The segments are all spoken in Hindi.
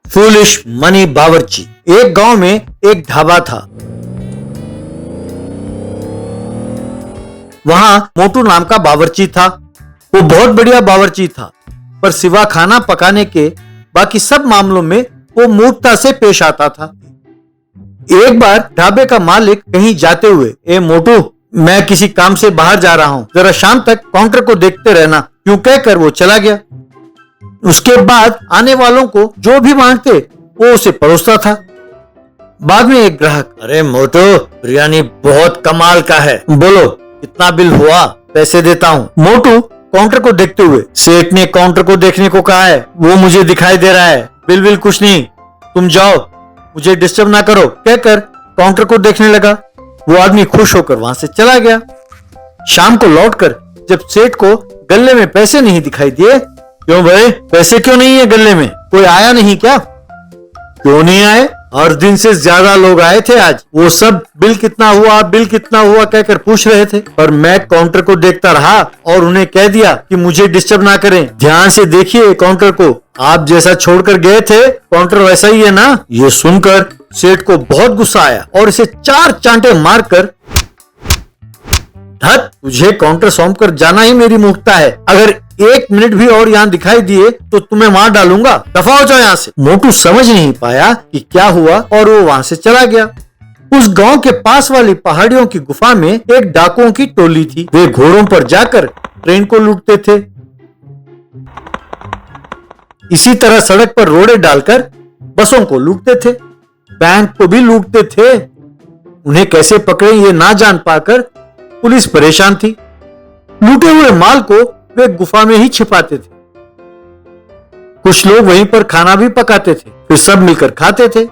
फूलिश मनी बावर्ची। एक गांव में एक ढाबा था। वहां मोटू नाम का बावर्ची था। वो बहुत बढ़िया बावर्ची था, पर सिवा खाना पकाने के बाकी सब मामलों में वो मूर्खता से पेश आता था। एक बार ढाबे का मालिक कहीं जाते हुए, ए मोटू, मैं किसी काम से बाहर जा रहा हूं, जरा शाम तक काउंटर को देखते रहना, यूं कहकर वो चला गया। उसके बाद आने वालों को जो भी मांगते वो उसे परोसता था। बाद में एक ग्राहक, अरे मोटू, बिरयानी बहुत कमाल का है, बोलो कितना बिल हुआ, पैसे देता हूँ। मोटू काउंटर को देखते हुए, सेठ ने काउंटर को देखने को कहा है, वो मुझे दिखाई दे रहा है, बिल कुछ नहीं, तुम जाओ, मुझे डिस्टर्ब ना करो, कहकर काउंटर को देखने लगा। वो आदमी खुश होकर वहां से चला गया। शाम को लौटकर जब सेठ को गल्ले में पैसे नहीं दिखाई दिए, क्यों भाई, पैसे क्यों नहीं है गल्ले में, कोई आया नहीं क्या? क्यों नहीं आए, हर दिन से ज्यादा लोग आए थे आज, वो सब बिल कितना हुआ कहकर पूछ रहे थे, पर मैं काउंटर को देखता रहा और उन्हें कह दिया कि मुझे डिस्टर्ब ना करें, ध्यान से देखिए काउंटर को, आप जैसा छोड़कर गए थे काउंटर वैसा ही है ना। ये सुनकर सेठ को बहुत गुस्सा आया और इसे 4 चांटे मारकर, धत, तुझे काउंटर सौंप कर जाना ही मेरी मूर्खता है, अगर 1 मिनट भी और यहाँ दिखाई दिए तो तुम्हें मार डालूंगा, दफा हो जाओ यहाँ से। मोटू समझ नहीं पाया कि क्या हुआ और वो वहां से चला गया। उस गांव के पास वाली पहाड़ियों की गुफा में एक डाकुओं की टोली थी। वे घोड़ों पर जाकर ट्रेन को लूटते थे। इसी तरह सड़क पर रोड़े डालकर बसों को लूटते थे, बैंक को भी लूटते थे। उन्हें कैसे पकड़े ये ना जान पाकर पुलिस परेशान थी। लूटे हुए माल को वे गुफा में ही छिपाते थे। कुछ लोग वहीं पर खाना भी पकाते थे, फिर सब मिलकर खाते थे।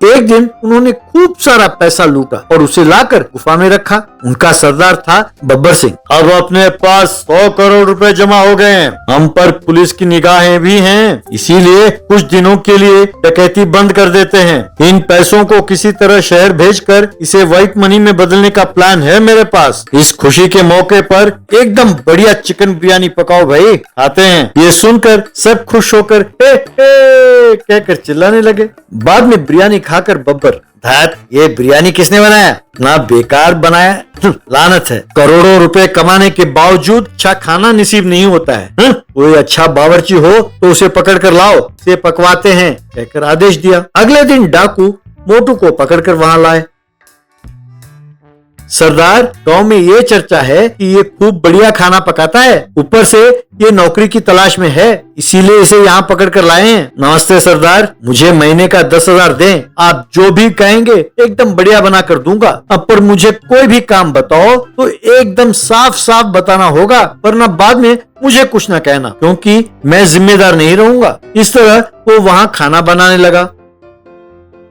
एक दिन उन्होंने खूब सारा पैसा लूटा और उसे लाकर गुफा में रखा। उनका सरदार था बब्बर सिंह। अब अपने पास 100 करोड़ रुपए जमा हो गए हैं, हम पर पुलिस की निगाहें भी हैं, इसीलिए कुछ दिनों के लिए डकैती बंद कर देते हैं। इन पैसों को किसी तरह शहर भेजकर इसे व्हाइट मनी में बदलने का प्लान है मेरे पास। इस खुशी के मौके पर एकदम बढ़िया चिकन बिरयानी पकाओ भाई, खाते हैं। ये सुनकर सब खुश होकर हे हे कहकर चिल्लाने लगे। बाद में बिरयानी खाकर बब्बर, धत, ये बिरयानी किसने बनाया, ना बेकार बनाया, लानत है, करोड़ों रुपए कमाने के बावजूद अच्छा खाना नसीब नहीं होता है। कोई अच्छा बावर्ची हो तो उसे पकड़ कर लाओ, से पकवाते हैं, कहकर आदेश दिया। अगले दिन डाकू मोटू को पकड़कर वहां लाए। सरदार, गांव में ये चर्चा है कि ये खूब बढ़िया खाना पकाता है, ऊपर से ये नौकरी की तलाश में है, इसीलिए इसे यहाँ पकड़ कर लाए हैं। नमस्ते सरदार, मुझे महीने का 10,000 दें, आप जो भी कहेंगे एकदम बढ़िया बना कर दूंगा। अब पर मुझे कोई भी काम बताओ तो एकदम साफ साफ बताना होगा, वरना बाद में मुझे कुछ न कहना, क्योंकि मैं जिम्मेदार नहीं रहूंगा। इस तरह वो वहाँ खाना बनाने लगा।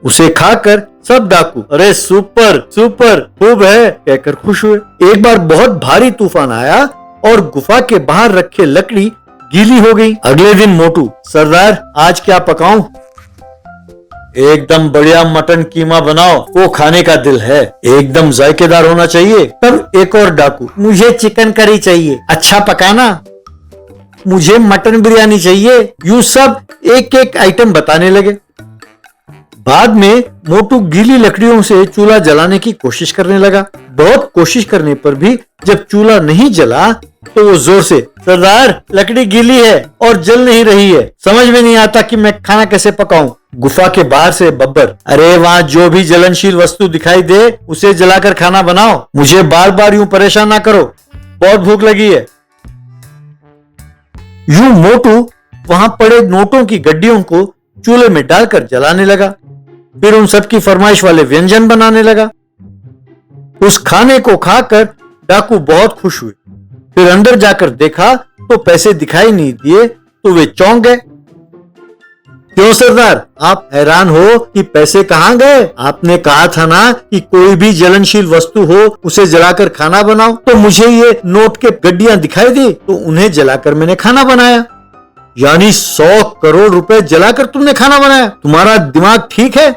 उसे खाकर सब डाकू, अरे सुपर सुपर, खूब है, कहकर खुश हुए। एक बार बहुत भारी तूफान आया और गुफा के बाहर रखे लकड़ी गीली हो गई। अगले दिन मोटू, सरदार आज क्या पकाऊं? एकदम बढ़िया मटन कीमा बनाओ, वो खाने का दिल है, एकदम जायकेदार होना चाहिए। तब एक और डाकू, मुझे चिकन करी चाहिए, अच्छा पकाना, मुझे मटन बिरयानी चाहिए। यूं सब एक एक आइटम बताने लगे। बाद में मोटू गीली लकड़ियों से चूल्हा जलाने की कोशिश करने लगा। बहुत कोशिश करने पर भी जब चूल्हा नहीं जला तो वो जोर से, सरदार लकड़ी गीली है और जल नहीं रही है, समझ में नहीं आता कि मैं खाना कैसे पकाऊं। गुफा के बाहर से बब्बर, अरे वहाँ जो भी जलनशील वस्तु दिखाई दे उसे जलाकर खाना बनाओ, मुझे बार बार यूं परेशान ना करो, बहुत भूख लगी है। यूं मोटू वहां पड़े नोटों की गड्डियों को चूल्हे में डालकर जलाने लगा। फिर उन सब की फरमाइश वाले व्यंजन बनाने लगा। उस खाने को खाकर डाकू बहुत खुश हुए। फिर अंदर जाकर देखा तो पैसे दिखाई नहीं दिए तो वे चौंक गए। क्यों सरदार, आप हैरान हो कि पैसे कहाँ गए? आपने कहा था ना कि कोई भी जलनशील वस्तु हो उसे जलाकर खाना बनाओ, तो मुझे ये नोट के गड्डियां दिखाई दी तो उन्हें जलाकर मैंने खाना बनाया। यानी 100 करोड़ रुपए जलाकर तुमने खाना बनाया, तुम्हारा दिमाग ठीक है?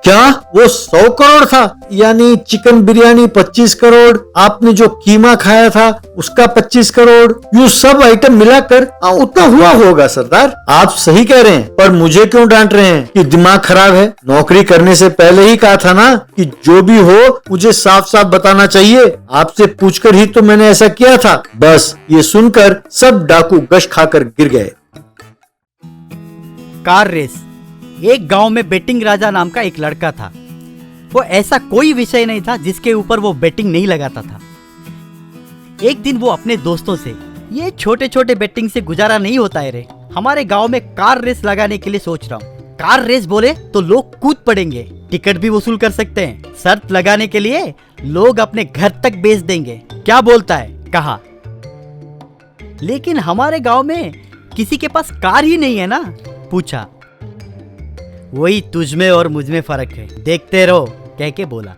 क्या वो 100 करोड़ था? यानी चिकन बिरयानी 25 करोड़, आपने जो कीमा खाया था उसका 25 करोड़, यूँ सब आइटम मिलाकर उतना हुआ होगा सरदार। आप सही कह रहे हैं, पर मुझे क्यों डांट रहे हैं कि दिमाग खराब है? नौकरी करने से पहले ही कहा था ना कि जो भी हो मुझे साफ साफ बताना चाहिए। आपसे पूछकर ही तो मैंने ऐसा किया था। बस ये सुनकर सब डाकू गश खाकर गिर गए। Car race. एक गांव में बेटिंग राजा नाम का एक लड़का था। वो ऐसा कोई विषय नहीं था जिसके ऊपर वो बेटिंग नहीं लगाता था। एक दिन वो अपने दोस्तों से, ये छोटे छोटे बेटिंग से गुजारा नहीं होता है रे, हमारे गांव में कार रेस लगाने के लिए सोच रहा हूँ। कार रेस बोले तो लोग कूद पड़ेंगे, टिकट भी वसूल कर सकते हैं, शर्त लगाने के लिए लोग अपने घर तक बेच देंगे, क्या बोलता है? कहा। लेकिन हमारे गांव में किसी के पास कार ही नहीं है ना? पूछा। वही तुझमें और मुझमें फर्क है, देखते रहो, कह के बोला।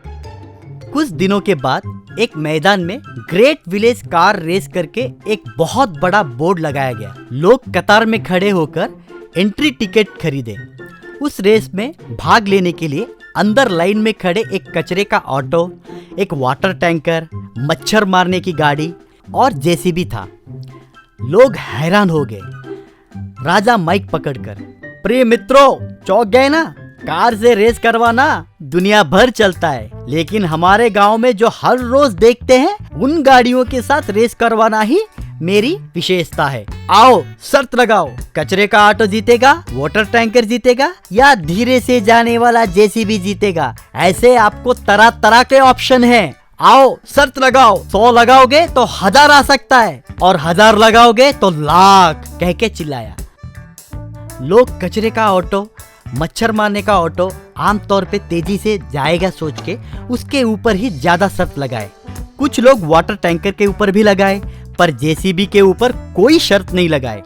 कुछ दिनों के बाद एक मैदान में ग्रेट विलेज कार रेस करके एक बहुत बड़ा बोर्ड लगाया गया। लोग कतार में खड़े होकर एंट्री टिकट खरीदे। उस रेस में भाग लेने के लिए अंदर लाइन में खड़े एक कचरे का ऑटो, एक वाटर टैंकर, मच्छर मारने की गाड़ी और जेसीबी था। लोग हैरान हो गए। राजा माइक पकड़कर, प्रिय मित्रों, चौंक गए ना? कार से रेस करवाना दुनिया भर चलता है, लेकिन हमारे गांव में जो हर रोज देखते हैं उन गाड़ियों के साथ रेस करवाना ही मेरी विशेषता है। आओ शर्त लगाओ, कचरे का ऑटो जीतेगा, वाटर टैंकर जीतेगा या धीरे से जाने वाला जेसीबी जीतेगा। ऐसे आपको तरह तरह के ऑप्शन हैं। आओ शर्त लगाओ, 100 लगाओगे तो 1000 आ सकता है और 1000 लगाओगे तो लाख, कह के चिल्लाया। लोग कचरे का ऑटो, मच्छर मारने का ऑटो आमतौर पे तेजी से जाएगा सोच के उसके ऊपर ही ज्यादा शर्त लगाए। कुछ लोग वाटर टैंकर के ऊपर भी लगाए, पर जेसीबी के ऊपर कोई शर्त नहीं लगाए।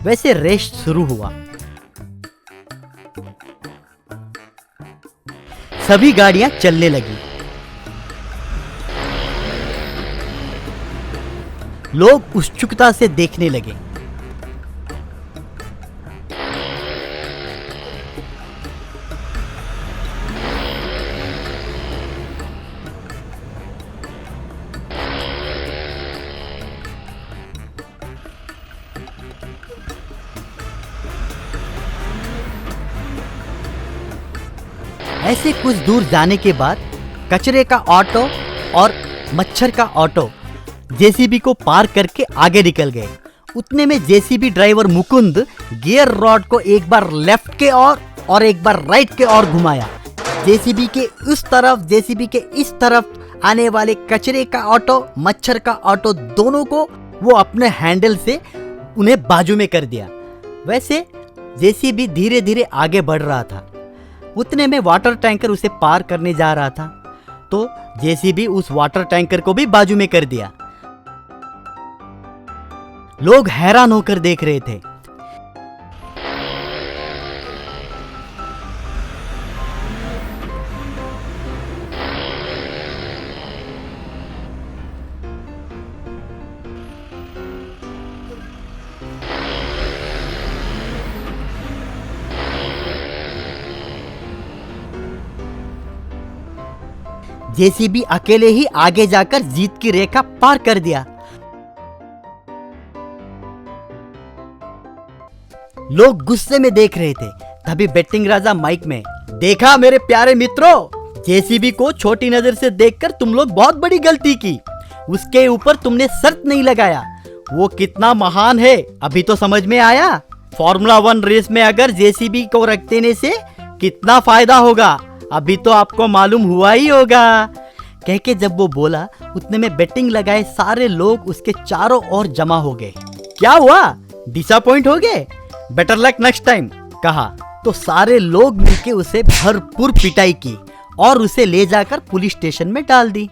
वैसे रेस शुरू हुआ। सभी गाड़ियां चलने लगी। लोग उत्सुकता से देखने लगे। ऐसे कुछ दूर जाने के बाद कचरे का ऑटो और मच्छर का ऑटो जेसीबी को पार करके आगे निकल गए। उतने में JCB driver Mukund gear rod को एक बार लेफ्ट के और एक बार राइट के ओर घुमाया। जेसीबी के उस तरफ, जेसीबी के इस तरफ आने वाले कचरे का ऑटो, मच्छर का ऑटो दोनों को वो अपने हैंडल से उन्हें बाजू में कर दिया। वैसे जेसीबी धीरे धीरे आगे बढ़ रहा था। उतने में वाटर टैंकर उसे पार करने जा रहा था, तो जेसीबी उस वाटर टैंकर को भी बाजू में कर दिया। लोग हैरान होकर देख रहे थे। जेसीबी अकेले ही आगे जाकर जीत की रेखा पार कर दिया। लोग गुस्से में देख रहे थे। तभी बेटिंग राजा माइक में, देखा मेरे प्यारे मित्रों, जेसीबी को छोटी नजर से देखकर तुम लोग बहुत बड़ी गलती की। उसके ऊपर तुमने शर्त नहीं लगाया। वो कितना महान है अभी तो समझ में आया। फॉर्मूला 1 रेस में अगर जेसीबी को रख देने से कितना फायदा होगा अभी तो आपको मालूम हुआ ही होगा। कह के जब वो बोला, उतने में बेटिंग लगाए सारे लोग उसके चारों ओर जमा हो गए। क्या हुआ? डिसअपॉइंट हो गए? बेटर लक नेक्स्ट टाइम, कहा। तो सारे लोग मिलके उसे भरपूर पिटाई की और उसे ले जाकर पुलिस स्टेशन में डाल दी।